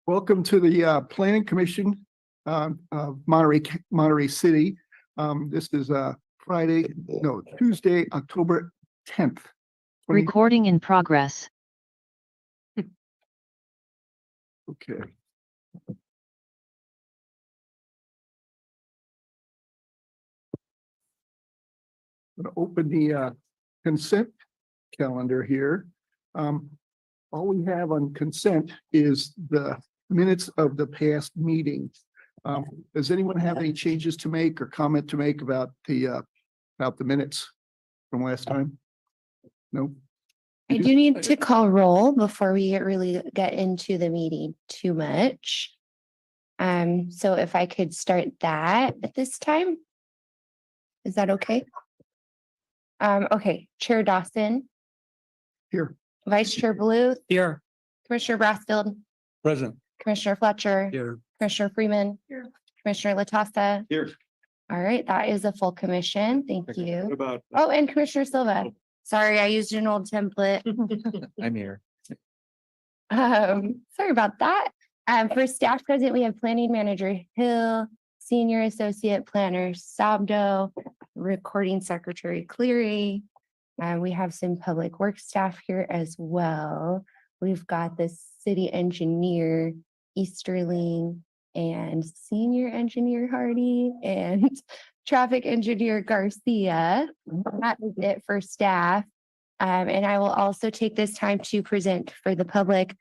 Welcome to the Planning Commission of Monterey City. This is Tuesday, October 10th. Recording in progress. Okay. I'm going to open the consent calendar here. All we have on consent is the minutes of the past meetings. Does anyone have any changes to make or comment to make about the minutes from last time? No. I do need to call roll before we really get into the meeting too much. So if I could start that at this time. Is that okay? Okay, Chair Dawson, Here. Vice Chair Bluth, Here. Commissioner Brassfield, Present. Commissioner Fletcher, Here. Commissioner Freeman, Here. Commissioner Latassa. Here. All right, that is a full commission. Thank What you. about? Oh, and Commissioner Silva. Sorry, I used an old template. I'm here. Sorry about that. For staff present, we have Planning Manager Hill, Senior Associate Planner Sabdo, Recording Secretary Cleary. We have some public works staff here as well. We've got the city engineer Easterling and senior engineer Hardy and traffic engineer Garcia. That is it for staff. And I will also take this time to present for the public.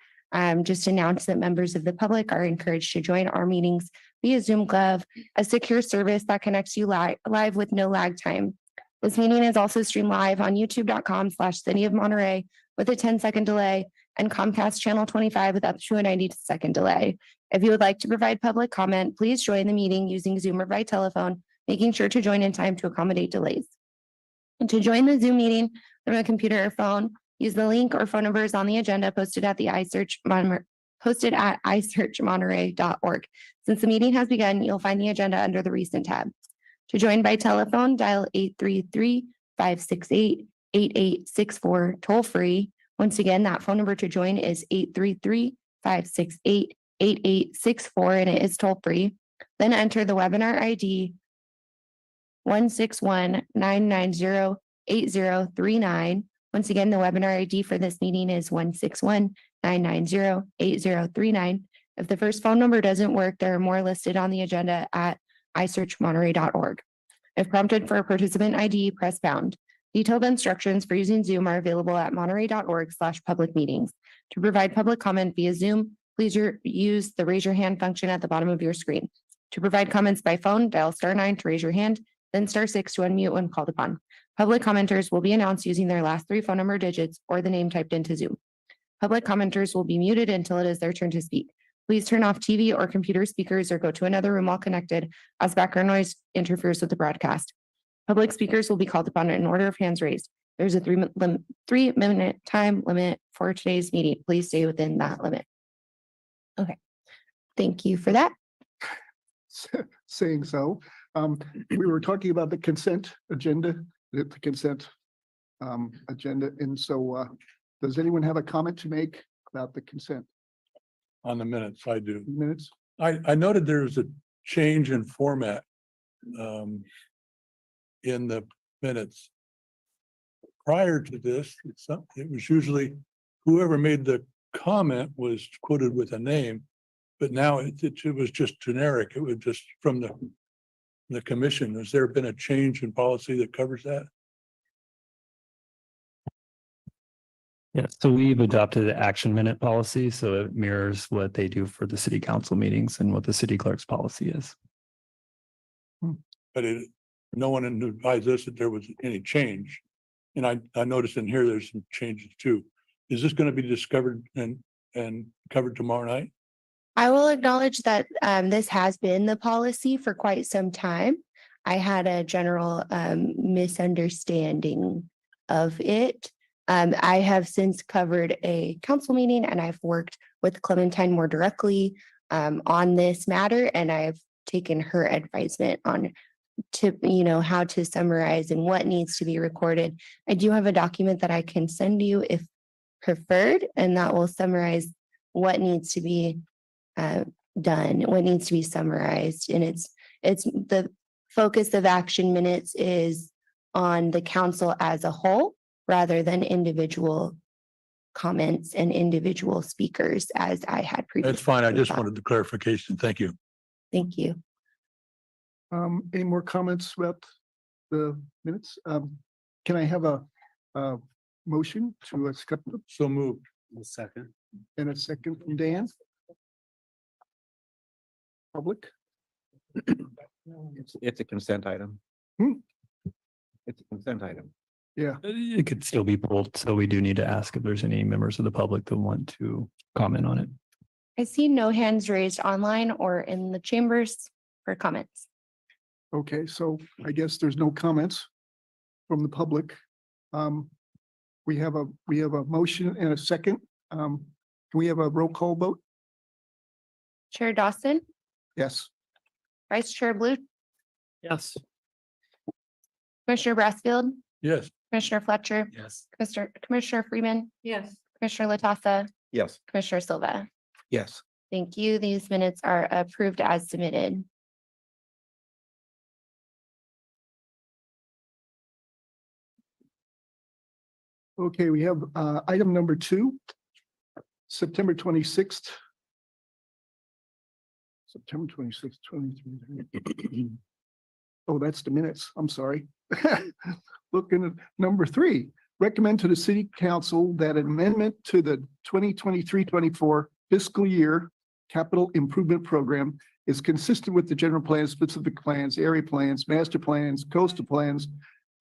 Just announce that members of the public are encouraged to join our meetings via Zoom Gov, a secure service that connects you live with no lag time. This meeting is also streamed live on youtube.com/City of Monterey with a 10-second delay and Comcast channel 25 with up to a 90-second delay. If you would like to provide public comment, please join the meeting using Zoom or by telephone, making sure to join in time to accommodate delays. And to join the Zoom meeting from a computer or phone, use the link or phone numbers on the agenda posted at iSearchMonterey.org. Since the meeting has begun, you'll find the agenda under the Recent tab. To join by telephone, dial 833-568-8864 toll free. Once again, that phone number to join is 833-568-8864 and it is toll free. Then enter the webinar ID 161-990-8039. Once again, the webinar ID for this meeting is 161-990-8039. If the first phone number doesn't work, there are more listed on the agenda at iSearchMonterey.org. If prompted for a participant ID, press pound. Detailed instructions for using Zoom are available at monterey.org/public meetings. To provide public comment via Zoom, please use the raise your hand function at the bottom of your screen. To provide comments by phone, dial *9 to raise your hand, then *6 to unmute when called upon. Public commenters will be announced using their last 3 phone number digits or the name typed into Zoom. Public commenters will be muted until it is their turn to speak. Please turn off TV or computer speakers or go to another room while connected, as background noise interferes with the broadcast. Public speakers will be called upon in order of hands raised. There's a 3-minute time limit for today's meeting. Please stay within that limit. Okay, thank you for that. Saying so, we were talking about the consent agenda, and so does anyone have a comment to make about the consent On the minutes, I do. minutes? I noted there was a change in format in the minutes. Prior to this, it was usually whoever made the comment was quoted with a name, but now it was just generic. It was just from the commission. Has there been a change in policy that covers that? Yeah, so we've adopted the action minute policy, so it mirrors what they do for the city council meetings and what the city clerk's policy is. But no one advised us that there was any change. And I noticed in here, there's some changes too. Is this going to be discovered and covered tomorrow night? I will acknowledge that this has been the policy for quite some time. I had a general misunderstanding of it. I have since covered a council meeting and I've worked with Clementine more directly on this matter, and I've taken her advisement on how to summarize and what needs to be recorded. I do have a document that I can send you if preferred, and that will summarize what needs to be done, what needs to be summarized. And it's the focus of action minutes is on the council as a whole rather than individual comments and individual speakers as I had previously. That's fine. I just thought. wanted the clarification. Thank you. Thank you. Any more comments about the minutes? Can I have a motion to accept them So moved. Second. in a second from Dan? Public? It's a consent item. Hmm. It's a consent item. Yeah, It could still be pulled, so we do need to ask if there's any members of the public that want to comment on it. I see no hands raised online or in the chambers for comments. okay, so I guess there's no comments from the public. We have a motion and a second. Can we have a roll call vote? Chair Dawson, Yes. Vice Chair Blue, Yes. Commissioner Brassfield, Yes. Commissioner Fletcher, Yes. Commissioner Freeman. Yes. Commissioner Latassa, Yes. Commissioner Silva. Yes. Thank you. These minutes are approved as submitted. Okay, we have item number 2, September 26th. September 26th, 23. Oh, that's the minutes. I'm sorry. Looking at number 3, recommend to the city council that an amendment to the 2023-24 fiscal year capital improvement program is consistent with the general plan, specific plans, area plans, master plans, coastal plans,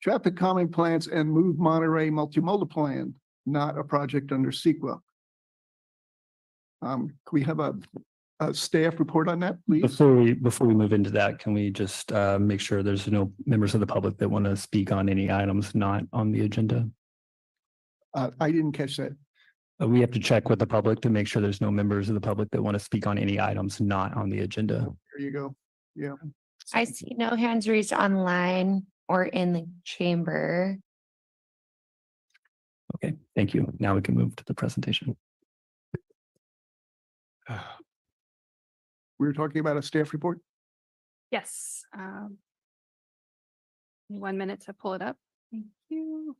traffic calming plans, and move Monterey multimodal plan, not a project under CEQA. Can we have a staff report on that, please? Before we move into that, can we just make sure there's no members of the public that want to speak on any items not on the agenda? I didn't catch that. We have to check with the public to make sure there's no members of the public that want to speak on any items not on the agenda. There you go. Yeah. I see no hands raised online or in the chamber. Okay, thank you. Now we can move to the presentation. We were talking about a staff report. Yes. 1 minute to pull it up. Thank you.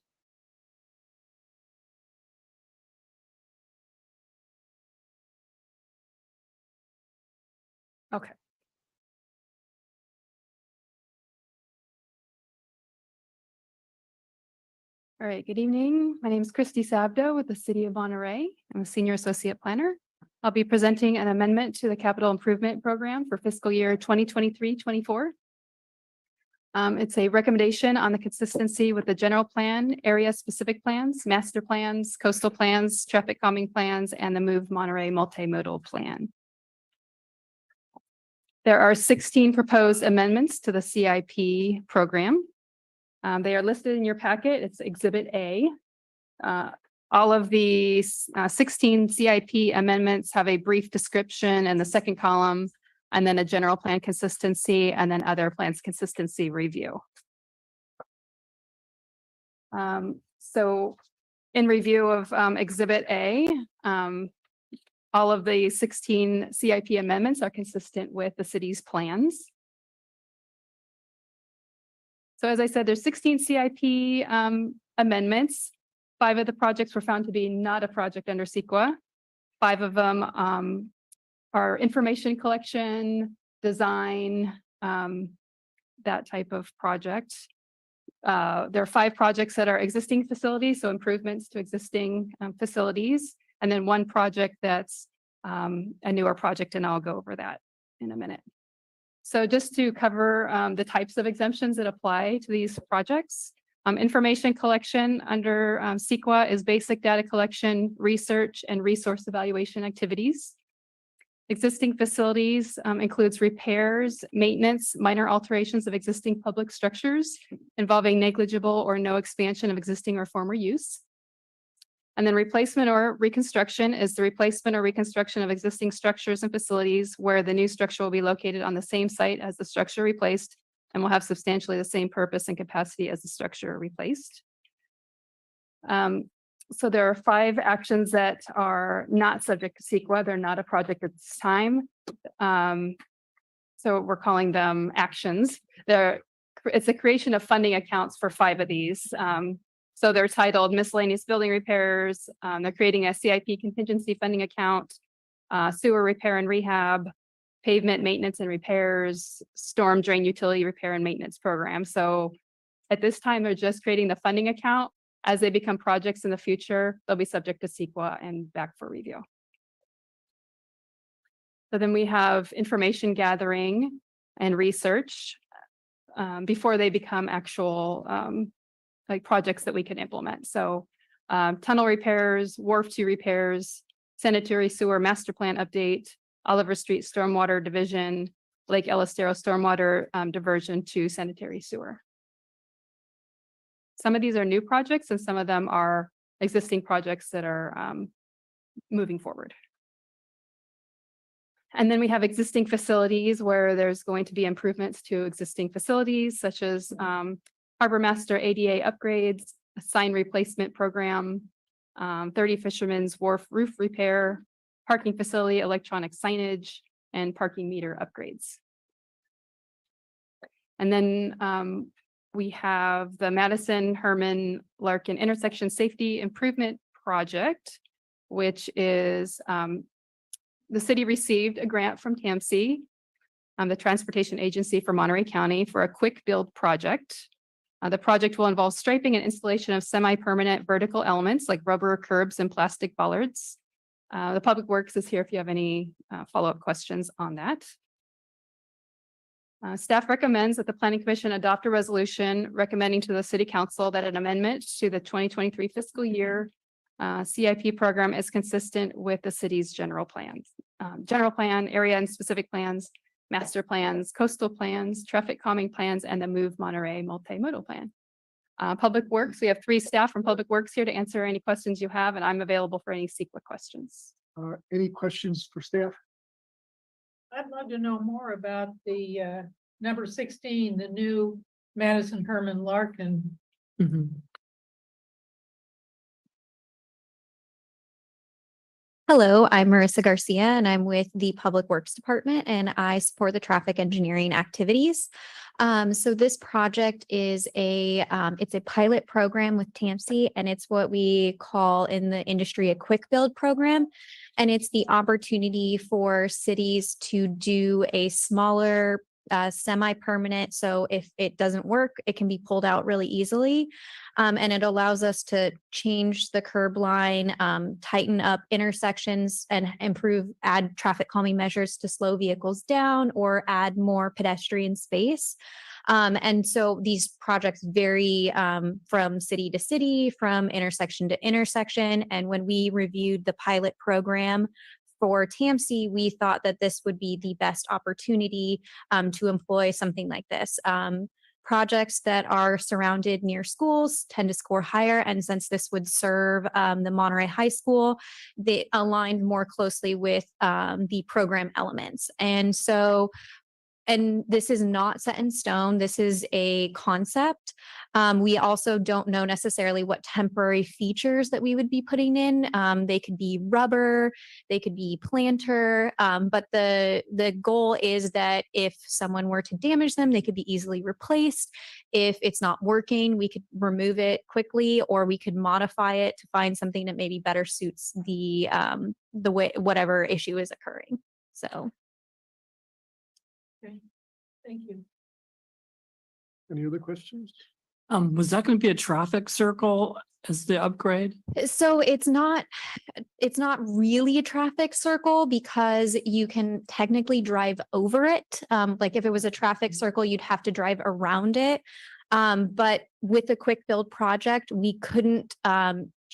Okay. All right, good evening. My name is Christy Sabdo with the City of Monterey. I'm a Senior Associate Planner. I'll be presenting an amendment to the Capital Improvement Program for fiscal year 2023-24. It's a recommendation on the consistency with the general plan, area-specific plans, master plans, coastal plans, traffic calming plans, and the Move Monterey multimodal plan. There are 16 proposed amendments to the CIP program. They are listed in your packet. It's Exhibit A. All of the 16 CIP amendments have a brief description in the second column, and then a general plan consistency, and then other plans consistency review. So in review of Exhibit A, all of the 16 CIP amendments are consistent with the city's plans. So as I said, there's 16 CIP amendments. 5 of the projects were found to be not a project under CEQA. 5 of them are information collection, design, that type of project. There are 5 projects that are existing facilities, so improvements to existing facilities, and then 1 project that's a newer project, and I'll go over that in a minute. So just to cover the types of exemptions that apply to these projects. Information collection under CEQA is basic data collection, research, and resource evaluation activities. Existing facilities includes repairs, maintenance, minor alterations of existing public structures involving negligible or no expansion of existing or former use. And then replacement or reconstruction is the replacement or reconstruction of existing structures and facilities where the new structure will be located on the same site as the structure replaced and will have substantially the same purpose and capacity as the structure replaced. So there are 5 actions that are not subject to CEQA. They're not a project at this time. So we're calling them actions. It's a creation of funding accounts for 5 of these. So they're titled miscellaneous building repairs. They're creating a CIP contingency funding account, sewer repair and rehab, pavement maintenance and repairs, storm drain utility repair and maintenance program. So at this time, they're just creating the funding account. As they become projects in the future, they'll be subject to CEQA and back for review. So then we have information gathering and research before they become actual like projects that we can implement. So tunnel repairs, wharf 2 repairs, sanitary sewer master plan update, Oliver Street stormwater division, Lake Elistero stormwater diversion to sanitary sewer. Some of these are new projects and some of them are existing projects that are moving forward. And then we have existing facilities where there's going to be improvements to existing facilities such as Harbor Master ADA upgrades, a sign replacement program, 30 Fisherman's Wharf roof repair, parking facility, electronic signage, and parking meter upgrades. And then we have the Madison Herman Larkin intersection safety improvement project, which is the city received a grant from TAMC, the Transportation Agency for Monterey County, for a quick build project. The project will involve striping and installation of semi-permanent vertical elements like rubber curbs and plastic bollards. The Public Works is here if you have any follow-up questions on that. Staff recommends that the Planning Commission adopt a resolution recommending to the City Council that an amendment to the 2023 fiscal year CIP program is consistent with the city's general plans. General plan, area and specific plans, master plans, coastal plans, traffic calming plans, and the Move Monterey multimodal plan. Public Works, we have 3 staff from Public Works here to answer any questions you have, and I'm available for any CEQA questions. Any questions for staff? I'd love to know more about the number 16, the new Madison Herman Larkin. Hello, I'm Marissa Garcia and I'm with the Public Works Department and I support the traffic engineering activities. So this project is it's a pilot program with TAMC and it's what we call in the industry a quick build program. And it's the opportunity for cities to do a smaller semi-permanent. So if it doesn't work, it can be pulled out really easily. And it allows us to change the curb line, tighten up intersections and add traffic calming measures to slow vehicles down or add more pedestrian space. And so these projects vary from city to city, from intersection to intersection. And when we reviewed the pilot program for TAMC, we thought that this would be the best opportunity to employ something like this. Projects that are surrounded near schools tend to score higher. And since this would serve the Monterey High School, they aligned more closely with the program elements. And this is not set in stone. This is a concept. We also don't know necessarily what temporary features that we would be putting in. They could be rubber, they could be planter, but the goal is that if someone were to damage them, they could be easily replaced. If it's not working, we could remove it quickly, or we could modify it to find something that maybe better suits the way whatever issue is occurring. So. Okay, thank you. Any other questions? Was that going to be a traffic circle as the upgrade? So it's not really a traffic circle because you can technically drive over it. Like if it was a traffic circle, you'd have to drive around it. But with the quick build project, we couldn't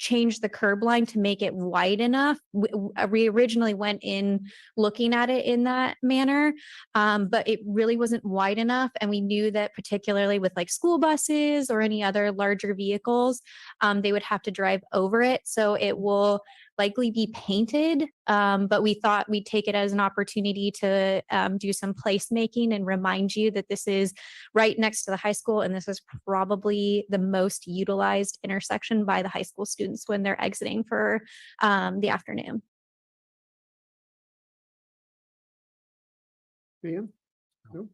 change the curb line to make it wide enough. We originally went in looking at it in that manner, but it really wasn't wide enough. And we knew that particularly with like school buses or any other larger vehicles, they would have to drive over it. So likely be painted. But we thought we'd take it as an opportunity to do some placemaking and remind you that this is right next to the high school. And this is probably the most utilized intersection by the high school students when they're exiting for the afternoon. Dan? No?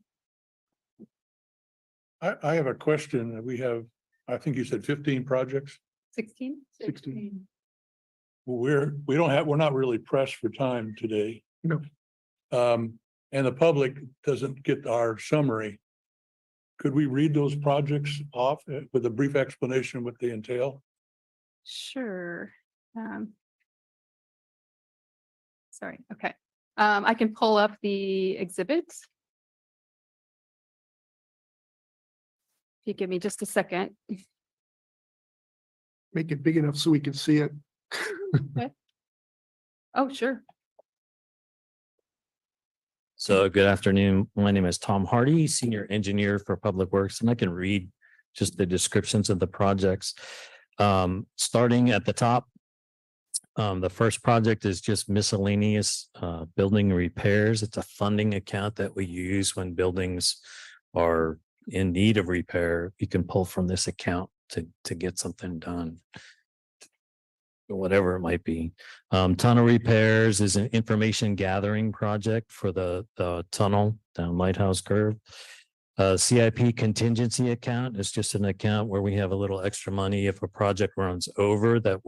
I have a question. We have, I think you said 15 projects. 16? 16. We're not really pressed for time today. No. And the public doesn't get our summary. Could we read those projects off with a brief explanation of what they entail? Sure. Sorry, okay. I can pull up the exhibits. If you give me just a second. Make it big enough so we can see it. Oh, sure. So good afternoon. My name is Tom Hardy, Senior Engineer for Public Works, and I can read just the descriptions of the projects. Starting at the top, the first project is just miscellaneous building repairs. It's a funding account that we use when buildings are in need of repair. You can pull from this account to get something done, whatever it might be. Tunnel repairs is an information gathering project for the tunnel down Lighthouse Curve. CIP contingency account is just an account where we have a little extra money if a project runs over that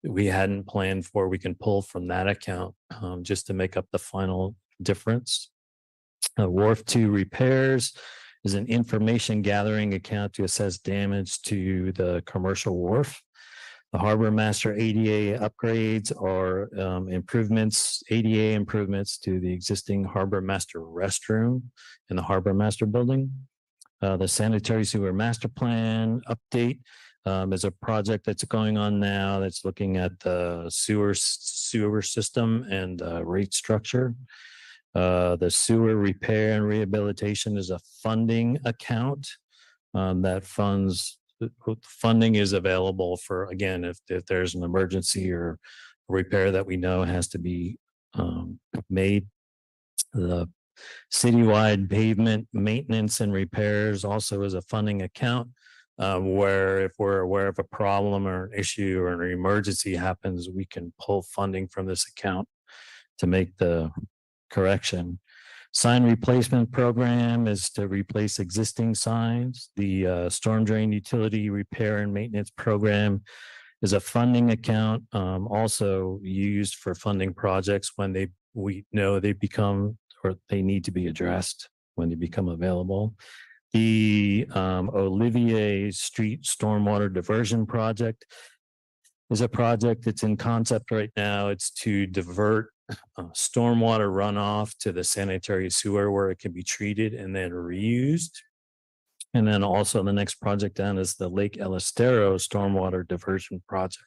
we hadn't planned for. We can pull from that account just to make up the final difference. Wharf 2 repairs is an information gathering account to assess damage to the commercial wharf. The Harbor Master ADA upgrades are ADA improvements to the existing Harbor Master restroom in the Harbor Master building. The Sanitary Sewer Master Plan update is a project that's going on now that's looking at the sewer system and rate structure. The sewer repair and rehabilitation is a funding account that funding is available for, again, if there's an emergency or repair that we know has to be made. The citywide pavement maintenance and repairs also is a funding account where if we're aware of a problem or an issue or an emergency happens, we can pull funding from this account to make the correction. Sign replacement program is to replace existing signs. The storm drain utility repair and maintenance program is a funding account also used for funding projects when we know they become or they need to be addressed when they become available. The Olivier Street Stormwater Diversion Project is a project that's in concept right now. It's to divert stormwater runoff to the sanitary sewer where it can be treated and then reused. And then also the next project down is the Lake El Estero Stormwater Diversion Project.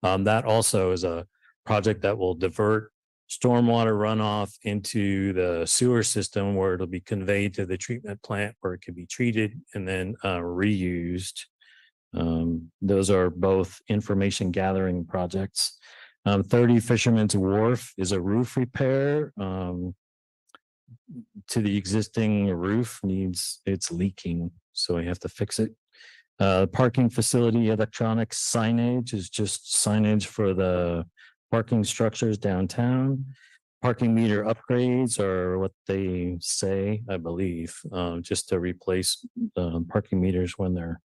That also is a project that will divert stormwater runoff into the sewer system where it'll be conveyed to the treatment plant where it can be treated and then reused. Those are both information gathering projects. 30 Fisherman's Wharf is a roof repair to the existing roof. It's leaking, so we have to fix it. Parking facility electronic signage is just signage for the parking structures downtown. Parking meter upgrades are what they say, I believe, just to replace parking meters when they're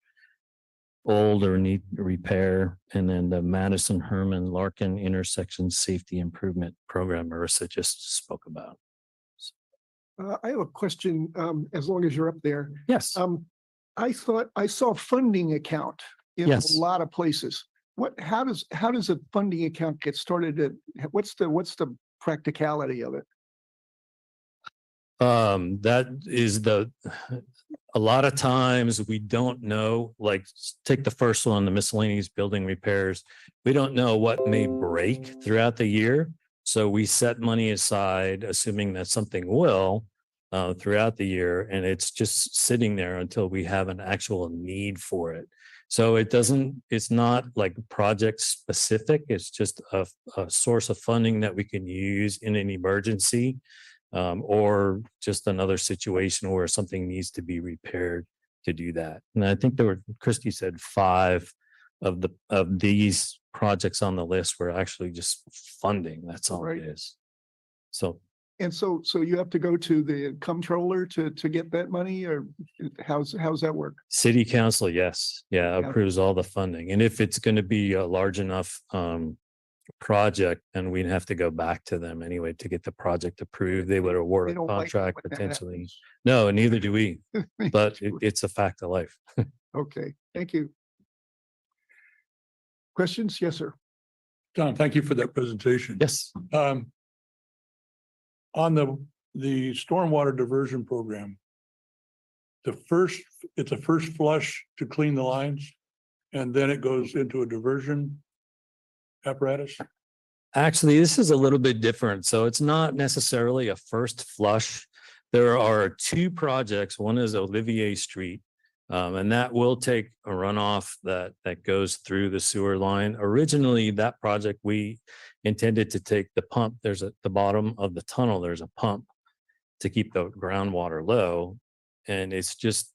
old or need repair. And then the Madison Herman Larkin intersection safety improvement program Marissa just spoke about. I have a question, as long as you're up there. Yes. I thought I saw funding account in a Yes. lot of places. How does a funding account get started? What's the practicality of it? That is a lot of times we don't know, like take the first one, the miscellaneous building repairs. We don't know what may break throughout the year. So we set money aside, assuming that something will, throughout the year, and it's just sitting there until we have an actual need for it. So it's not like project specific. It's just a source of funding that we can use in an emergency, or just another situation where something needs to be repaired to do that. And I think Christy said 5 of these projects on the list were actually just funding. That's all it is. So. And so you have to go to the comptroller to get that money, or how's that work? City council, yes. Yeah, Yeah. approves all the funding. And if it's going to be a large enough project, then we'd have to go back to them anyway to get the project approved. They would award They a don't like contract when that potentially. happens. No, neither do we, but it's a fact of life. Okay, thank you. Questions? Yes, sir. John, thank you for that presentation. Yes. On the stormwater diversion program, it's a first flush to clean the lines, and then it goes into a diversion apparatus. Actually, this is a little bit different. So it's not necessarily a first flush. There are 2 projects. One is Olivier Street, and that will take a runoff that goes through the sewer line. Originally, that project, we intended to take the pump. There's at the bottom of the tunnel, there's a pump to keep the groundwater low, and it's just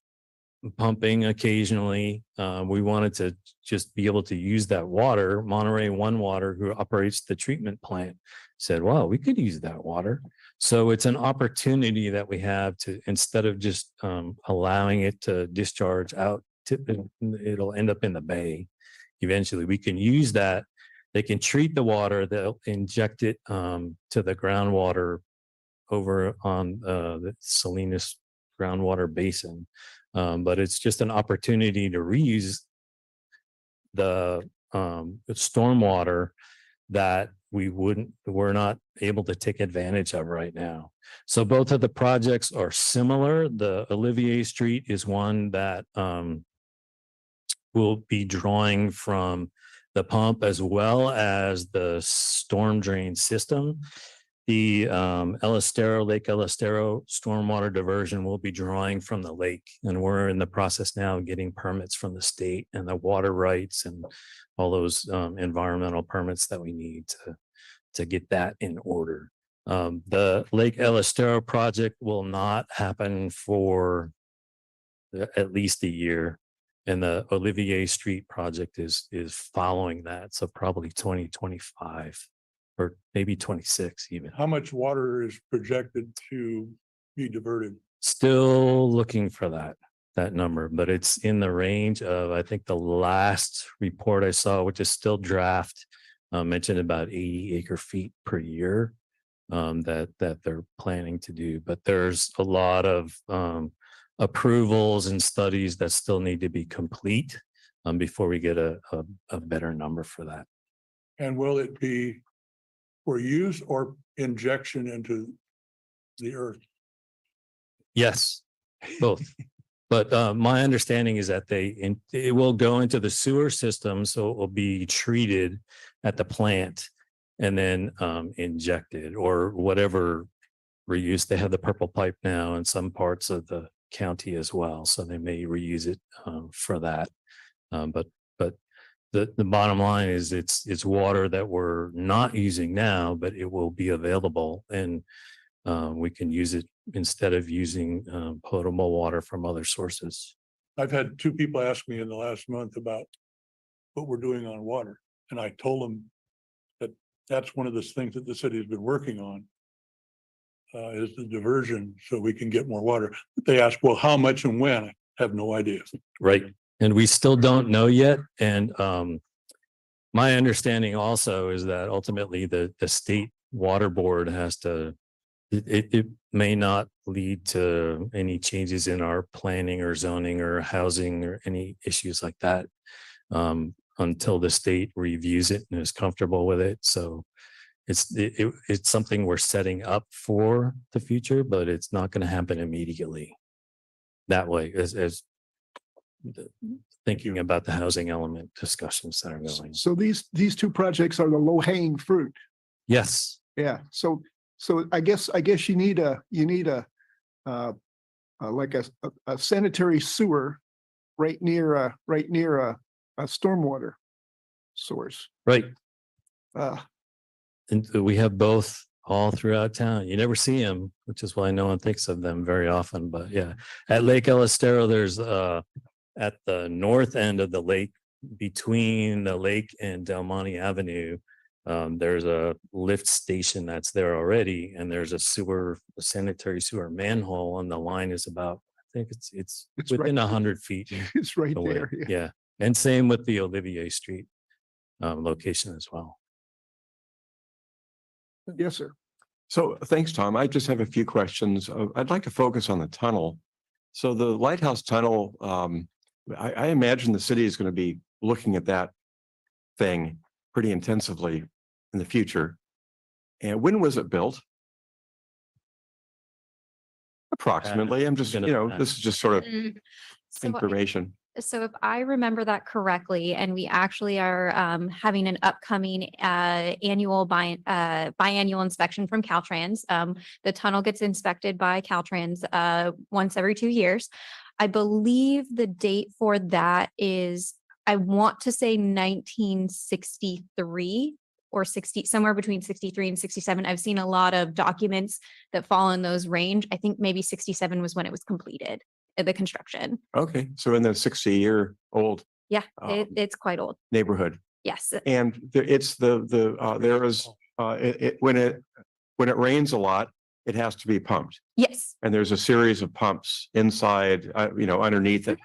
pumping occasionally. We wanted to just be able to use that water. Monterey One Water, who operates the treatment plant, said, wow, we could use that water. So it's an opportunity that we have to, instead of just allowing it to discharge out, it'll end up in the bay. Eventually, we can use that. They can treat the water, they'll inject it to the groundwater over on the Salinas groundwater basin. But it's just an opportunity to reuse the stormwater that we're not able to take advantage of right now. So both of the projects are similar. The Olivier Street is one that will be drawing from the pump as well as the storm drain system. The Lake Elistero stormwater diversion will be drawing from the lake, and we're in the process now of getting permits from the state and the water rights and all those environmental permits that we need to get that in order. The Lake Elistero project will not happen for at least a year, and the Olivier Street project is following that, so probably 2025. Or maybe 26 even. How much water is projected to be diverted? Still looking for that number, but it's in the range of, I think the last report I saw, which is still draft, mentioned about 80 acre feet per year that they're planning to do. But there's a lot of approvals and studies that still need to be complete before we get a better number for that. And will it be for use or injection into the earth? Yes, both. But my understanding is that it will go into the sewer system, so it will be treated at the plant and then injected or whatever reuse. They have the purple pipe now in some parts of the county as well, so they may reuse it for that. But the bottom line is it's water that we're not using now, but it will be available, and we can use it instead of using potable water from other sources. I've had 2 people ask me in the last month about what we're doing on water, and I told them that that's one of the things that the city has been working on is the diversion, so we can get more water. They ask, well, how much and when? I have no idea. Right. And we still don't know yet. And my understanding also is that ultimately the state water board has to, it may not lead to any changes in our planning or zoning or housing or any issues like that until the state reviews it and is comfortable with it. So it's something we're setting up for the future, but it's not going to happen immediately that way as thinking about the housing element discussions that are going. So these 2 projects are the low hanging fruit. Yes. Yeah. So I guess you need a like a sanitary sewer right near a stormwater source. Right. Uh, And we have both all throughout town. You never see them, which is why no one thinks of them very often. But yeah, at Lake Elistero, there's at the north end of the lake, between the lake and Del Monte Avenue, there's a lift station that's there already, and there's a sanitary sewer manhole, and the line is about, I think it's It's within right- 100 feet It's right away. there. Yeah. Yeah, and same with the Olivier Street location as well. Yes, sir. So thanks, Tom. I just have a few questions. I'd like to focus on the tunnel. So the Lighthouse Tunnel, I imagine the city is going to be looking at that thing pretty intensively in the future. And when was it built? Approximately. I'm just, this is just sort of So information. So if I remember that correctly, and we actually are having an upcoming annual biannual inspection from Caltrans. The tunnel gets inspected by Caltrans once every 2 years. I believe the date for that is, I want to say 1963 or 60, somewhere between 63 and 67. I've seen a lot of documents that fall in those range. I think maybe 67 was when it was completed, the construction. Okay, so in the 60-year-old Yeah, it's quite old. neighborhood. Yes. And it's there is when it rains a lot, it has to be pumped. Yes. And there's a series of pumps inside, underneath it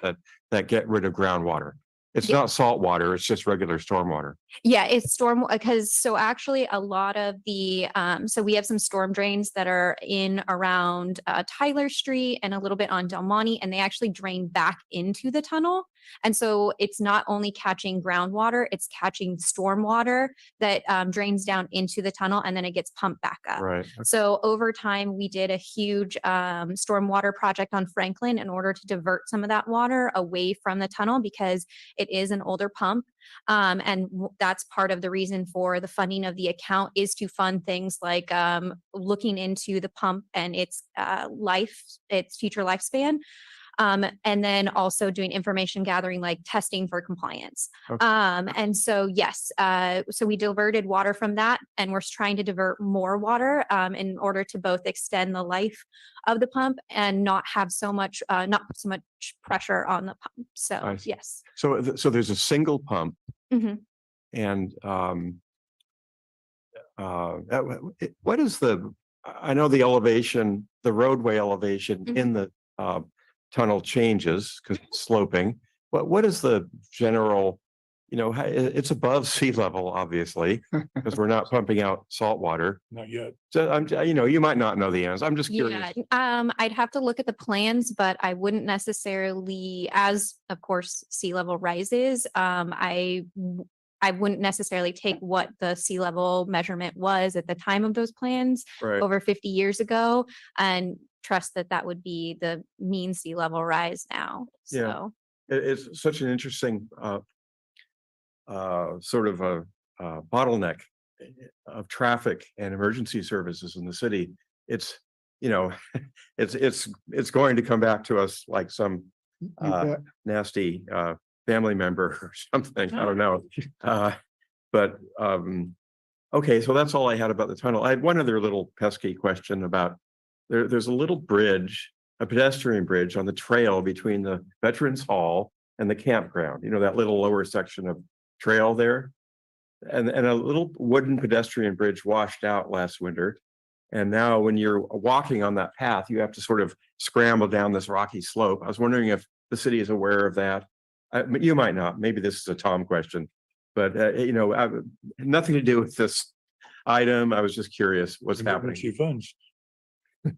that get rid of groundwater. It's Yeah. not salt water, it's just regular stormwater. Yeah, it's storm because so actually a lot of the so we have some storm drains that are in around Tyler Street and a little bit on Del Monte, and they actually drain back into the tunnel. And so it's not only catching groundwater, it's catching storm water that drains down into the tunnel, and then it gets pumped back up. Right. So over time, we did a huge stormwater project on Franklin in order to divert some of that water away from the tunnel, because it is an older pump. And that's part of the reason for the funding of the account, is to fund things like looking into the pump and its its future lifespan. And then also doing information gathering, like testing for compliance. Okay. And so, yes, so we diverted water from that, and we're trying to divert more water in order to both extend the life of the pump and not have not put so much pressure on the pump. So, I see. yes. So there's a single pump Mhm. and what is I know the elevation, the roadway elevation in the tunnel changes because it's sloping. What is the general, it's above sea level, obviously, because we're not pumping out salt water. Not yet. So you might not know the answer. I'm just Yeah, curious. I'd have to look at the plans, but I wouldn't necessarily, as of course sea level rises, I wouldn't necessarily take what the sea level measurement was at the time of those plans Right. over 50 years ago, and trust that that would be the mean sea level rise now. Yeah. So, It's such an interesting sort of a bottleneck of traffic and emergency services in the city. It's it's going to come back to us like some You bet. nasty family member or something. I don't know. But okay, so that's all I had about the tunnel. I had one other little pesky question about there's a little bridge, a pedestrian bridge on the trail between the Veterans Hall and the campground, that little lower section of trail there. And a little wooden pedestrian bridge washed out last winter. And now when you're walking on that path, you have to sort of scramble down this rocky slope. I was wondering if the city is aware of that. You might not, maybe this is a Tom question, but nothing to do with this item. I was just curious what's happening. Emergency funds.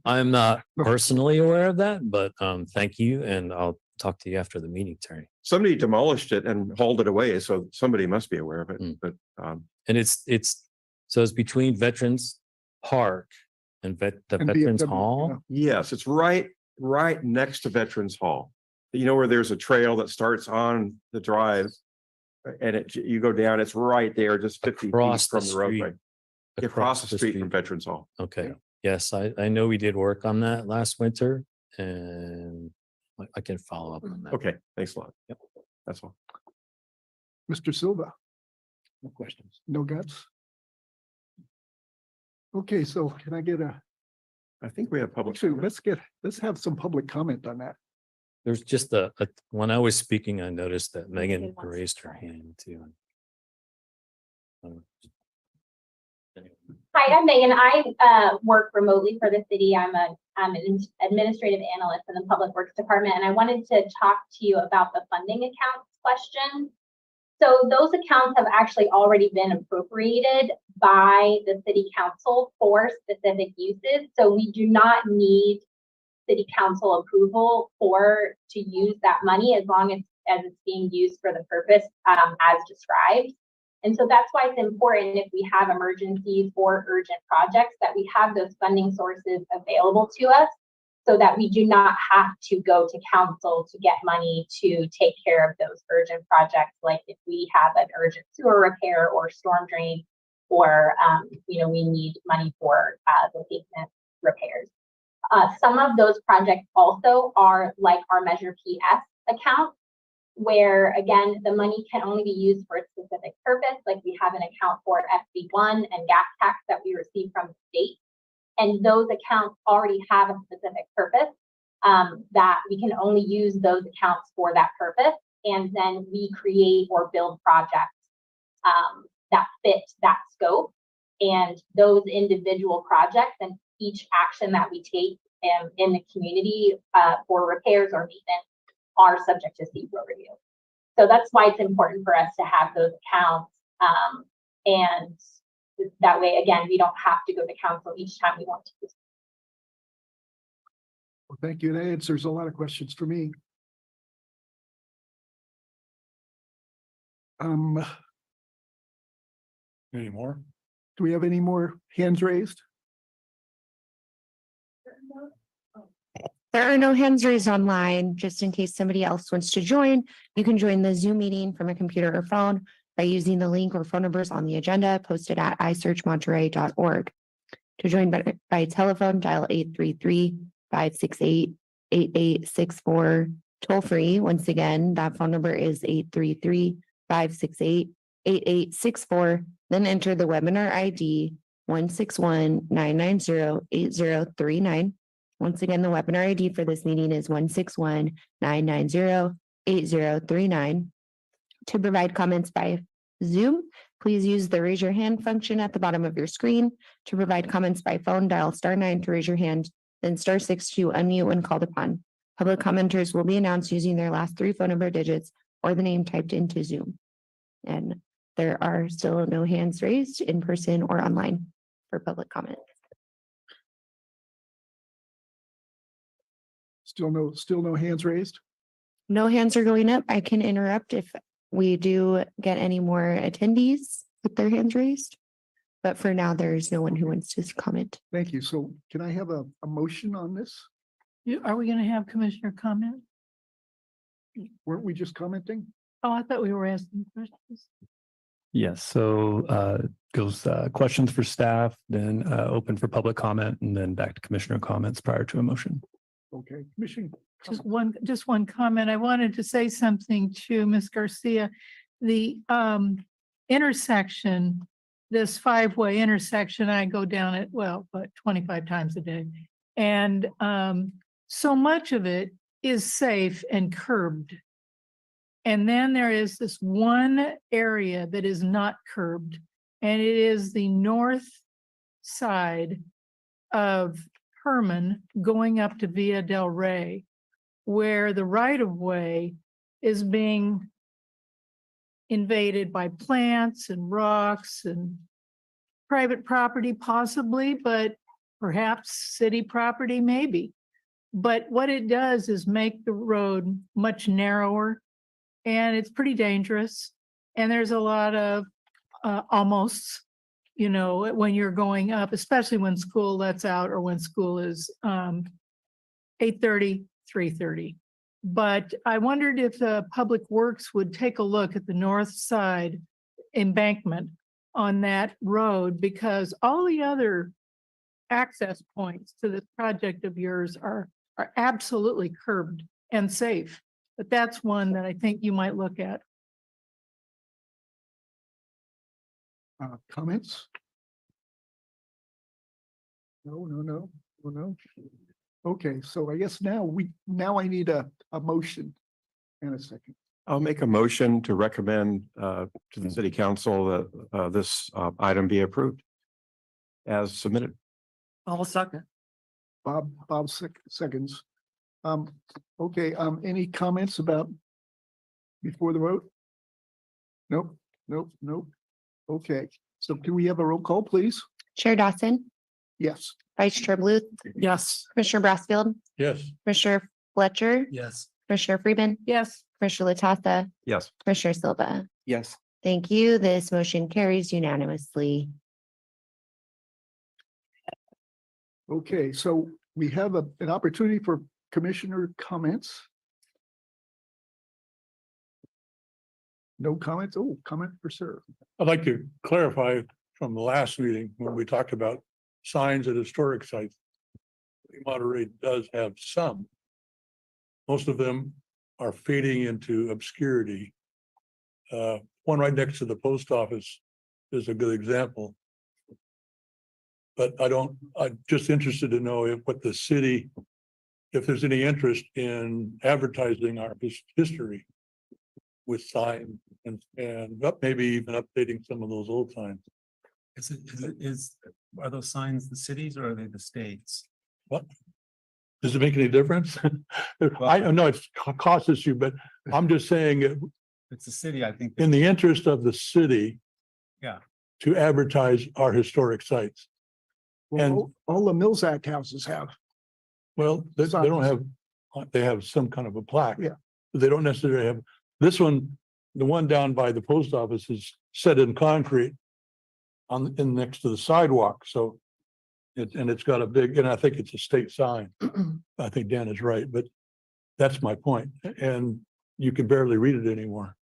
I'm not personally aware of that, but thank you, and I'll talk to you after the meeting, Terry. Somebody demolished it and hauled it away, so somebody must be aware of it, Mm. but And it's between Veterans Park and the And Veterans VFW, Hall. yes, it's right next to Veterans Hall. Where there's a trail that starts on the drive and you go down, it's right there, just 50 feet Across the from the roadway. street. Across the street from Veterans Hall. Okay. Yes, I know we did work on that last winter. And I can follow up on that. Okay, thanks a lot. Yep, that's all. Mr. Silva, No questions. no guts? Okay, so can I get I think we have public. actually, let's have some public comment on that. There's just when I was speaking, I noticed that Megan raised her hand too. Hi, I'm Megan. I work remotely for the city. I'm an administrative analyst in the Public Works Department, and I wanted to talk to you about the funding accounts question. So those accounts have actually already been appropriated by the city council for specific uses. So we do not need city council approval to use that money as long as it's being used for the purpose as described. And so that's why it's important if we have emergencies or urgent projects that we have those funding sources available to us so that we do not have to go to council to get money to take care of those urgent projects. Like if we have an urgent sewer repair or storm drain, or, we need money for the pavement repairs. Some of those projects also are like our Measure PS account, where again, the money can only be used for a specific purpose. Like we have an account for SB1 and gas tax that we receive from the state. And those accounts already have a specific purpose that we can only use those accounts for that purpose. And then we create or build projects that fit that scope. And those individual projects and each action that we take in the community for repairs or maintenance are subject to CEQA review. So that's why it's important for us to have those accounts. And that way, again, we don't have to go to council each time we want to. Well, thank you. That answers a lot of questions for me. Any more? Do we have any more hands raised? There are no hands raised online. Just in case somebody else wants to join, you can join the Zoom meeting from a computer or phone by using the link or phone numbers on the agenda posted at isearchmonterey.org. To join by telephone, dial 833-568-8864 toll free. Once again, that phone number is 833-568-8864. Then enter the webinar ID 161-990-8039. Once again, the webinar ID for this meeting is 161-990-8039. To provide comments by Zoom, please use the raise your hand function at the bottom of your screen. To provide comments by phone, dial *9 to raise your hand, then *6 to unmute when called upon. Public commenters will be announced using their last 3 phone number digits or the name typed into Zoom. And there are still no hands raised in person or online for public comment. Still no hands raised? No hands are going up. I can interrupt if we do get any more attendees with their hands raised. But for now, there's no one who wants to comment. Thank you. So can I have a motion on this? Are we going to have commissioner comment? Weren't we just commenting? Oh, I thought we were asking questions. Yes, so goes questions for staff, then open for public comment, and then back to commissioner comments prior to a motion. Okay, Commissioner. Just one comment. I wanted to say something to Ms. Garcia. The intersection, this 5-way intersection, I go down it, but 25 times a day. And so much of it is safe and curbed. And then there is this one area that is not curbed, and it is the north side of Herman going up to Villa del Rey, where the right-of-way is being invaded by plants and rocks and private property possibly, but perhaps city property maybe. But what it does is make the road much narrower, and it's pretty dangerous. And there's a lot of almost, when you're going up, especially when school lets out or when school is 8:30, 3:30. But I wondered if the Public Works would take a look at the north side embankment on that road, because all the other access points to this project of yours are are absolutely curbed and safe. But that's one that I think you might look at. Comments? No. Okay, so I guess now I need a motion and a second. I'll make a motion to recommend to the city council that this item be approved as submitted. I'll second. Bob seconds. Okay, any comments about before the vote? Nope. Okay, so can we have a roll call, please? Chair Dawson, Yes. Vice Chair Bluth, Yes. Commissioner Brassfield, Yes. Commissioner Fletcher, Yes. Commissioner Freeman, Yes, Commissioner Latassa, Yes. Commissioner Silva. Yes. Thank you. This motion carries unanimously. Okay, so we have an opportunity for commissioner comments. No comments? Oh, comment for sir. I'd like to clarify from the last meeting when we talked about signs at historic sites. Monterey does have some. Most of them are fading into obscurity. One right next to the post office is a good example. But I'm just interested to know if there's any interest in advertising our history with signs and maybe even updating some of those old signs. Are those signs the cities or are they the states? What? Does it make any difference? I know it costs you, but I'm just saying It's the city, I think. in the interest of the city. Yeah. To advertise our historic sites. Well, And- all the Mills Act houses have. Well, they don't Signs. have, they have some kind of a plaque. Yeah. But they don't necessarily have, this one, the one down by the post office is set in concrete next to the sidewalk, so it's got a big, and I think it's a state sign. I think Dan is right, but that's my point, and you can barely read it anymore.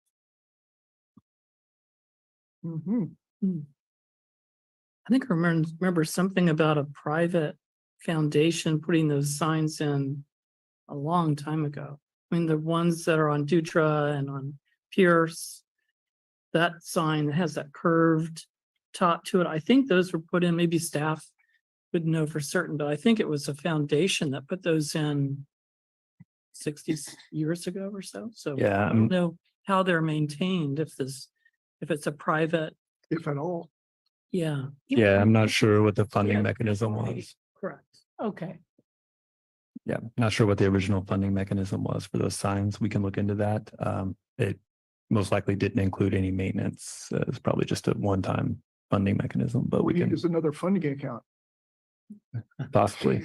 Mhm. I think I remember something about a private foundation putting those signs in a long time ago. I mean, the ones that are on Dutra and on Pierce, that sign that has that curved top to it, I think those were put in, maybe staff would know for certain, but I think it was a foundation that put those in 60 years ago or so. So Yeah, I don't know how they're maintained if it's a private, If at all. yeah. Yeah, I'm not sure what the funding mechanism was. Correct. okay. Yeah, not sure what the original funding mechanism was for those signs. We can look into that. It most likely didn't include any maintenance. It's probably just a one-time funding mechanism, but we We need can is another funding account. possibly.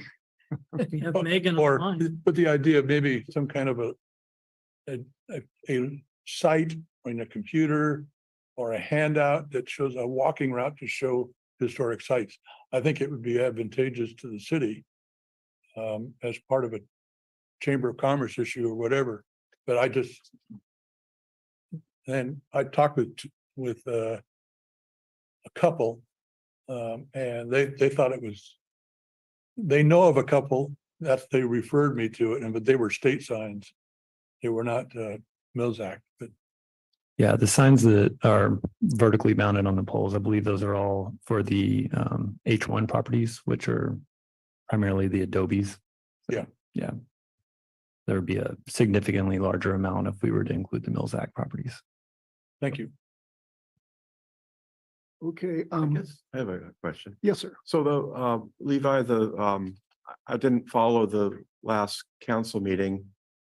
We have Megan Or, online. but the idea of maybe some kind of a site on a computer or a handout that shows a walking route to show historic sites. I think it would be advantageous to the city as part of a Chamber of Commerce issue or whatever, but and I talked with a couple and they thought they know of a couple that they referred me to it, but they were state signs. They were not Mills Act, but Yeah, the signs that are vertically mounted on the poles, I believe those are all for the H1 properties, which are primarily the Adobes. Yeah. Yeah. There would be a significantly larger amount if we were to include the Mills Act properties. thank you. Okay, I guess I have a question. yes, sir. So Levi, I didn't follow the last council meeting,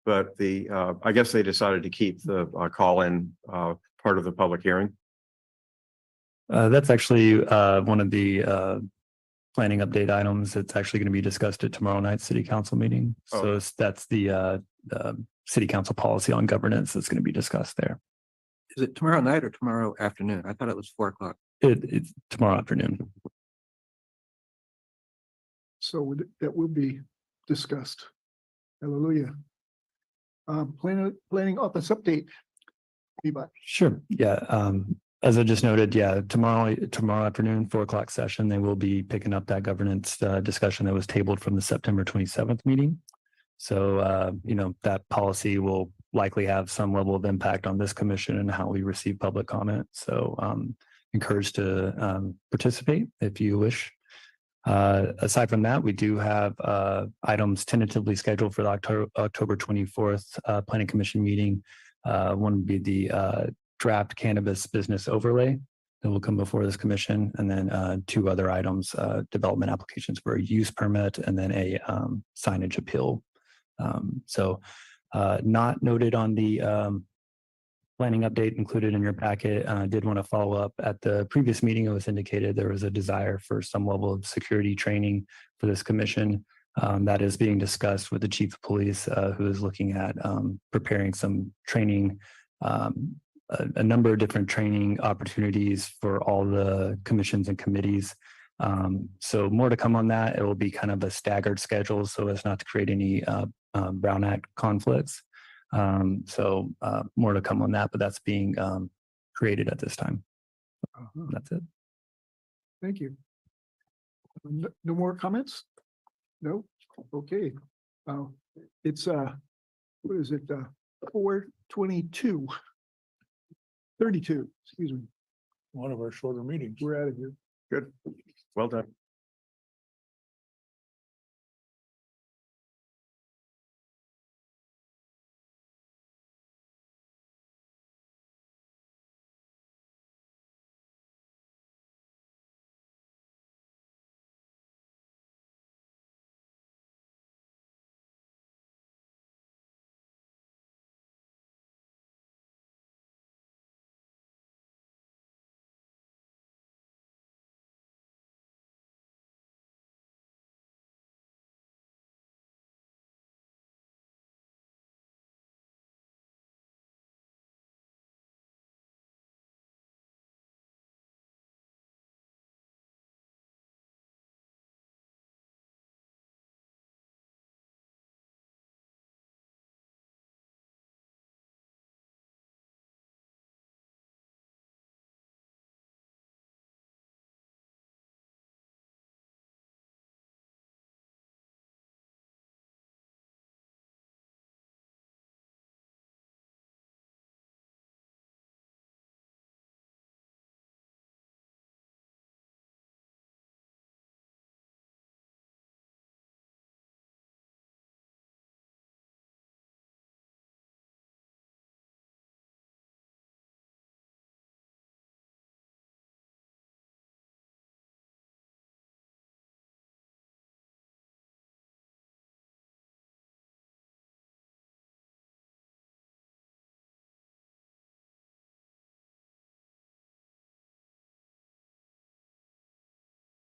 but I guess they decided to keep the call-in part of the public hearing. That's actually one of the planning update items. It's actually going to be discussed at tomorrow night's city council meeting. So that's the city council policy on governance that's going to be discussed there. Is it tomorrow night or tomorrow afternoon? I thought it was 4 o'clock. It's tomorrow afternoon. So that will be discussed. Hallelujah. Planning office update. Levi. Sure. Yeah. As I just noted, yeah, tomorrow afternoon, 4 o'clock session, they will be picking up that governance discussion that was tabled from the September 27th meeting. So, that policy will likely have some level of impact on this commission and how we receive public comment. So encouraged to participate if you wish. Aside from that, we do have items tentatively scheduled for the October 24th Planning Commission meeting. One would be the draft cannabis business overlay that will come before this commission, and then two other items, development applications for a use permit, and then a signage appeal. Not noted on the planning update included in your packet. I did want to follow up. At the previous meeting, it was indicated there was a desire for some level of security training for this commission. That is being discussed with the chief of police, who is looking at preparing some training, a number of different training opportunities for all the commissions and committees. So more to come on that. It will be kind of a staggered schedule so as not to create any Brown Act conflicts. More to come on that, but that's being created at this time. That's it. Thank you. No more comments? No? Okay. It's what is it? 4:22. 32, excuse me. One of our shorter meetings. We're out of here. Good. Well done.